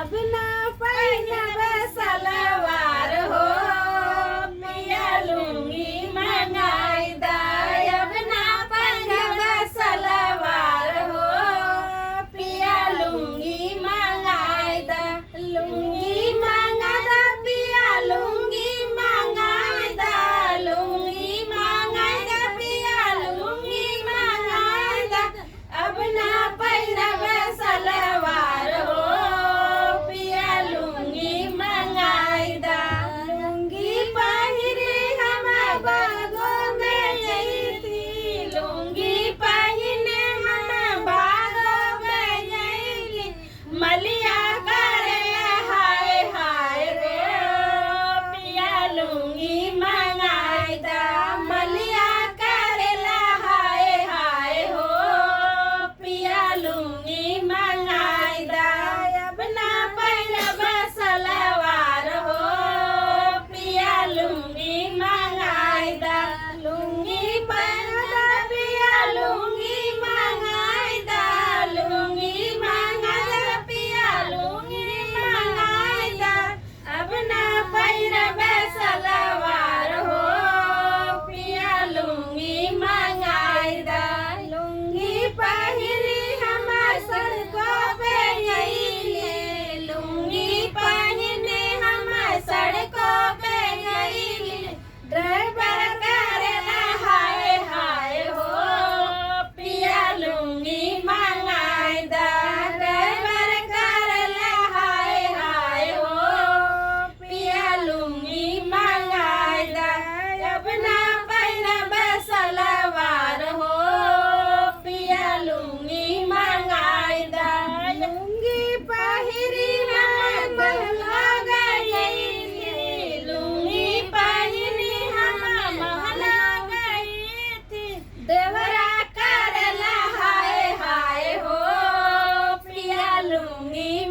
अब ना पहिनब सलवार हो पिया लुंगी मंगाई दा। अब ना पहिनब सलवार हो पिया लुंगी मंगाई दा। लुंगी मंगा दा पिया लुंगी मंगाई दा। लुंगी मंगाई दा पिया लुंगी मंगाई दा। अब ना पहिनब सलवार हो पिया लुंगी मंगाई दा। लुंगी पहिरे हम बागो में गई थी। लुंगी पहिने हम बागो में गई थी। मलिया करे हाय हाय रे पिया लुंगी मंगाई दा। मलिया करे हाय हाय हो पिया लुंगी मंगाई दा। अब ना पहिनब सलवार हो पिया लुंगी मंगाई दा। लुंगी पहिनब पिया लुंगी मंगाई दा। लुंगी मंगा दा पिया लुंगी मंगाई दा। अब ना पहिनब सलवार हो पिया लुंगी मंगाई दा। लुंगी पहिरी हम सड़कों पे गईले। लुंगी पहिने हम सड़कों पे गईले। ड्राइवर करेला हाय हाय हो पिया लुंगी मंगाई दा। ड्राइवर करेला हाय हाय हो पिया लुंगी मंगाई दा। अब ना पहिनब सलवार हो पिया लुंगी मंगाई दा। लुंगी पहिरी हम महला गईली। लुंगी पहिरी हम महला गई थी। देवरा करेला हाय हाय हो पिया लुंगी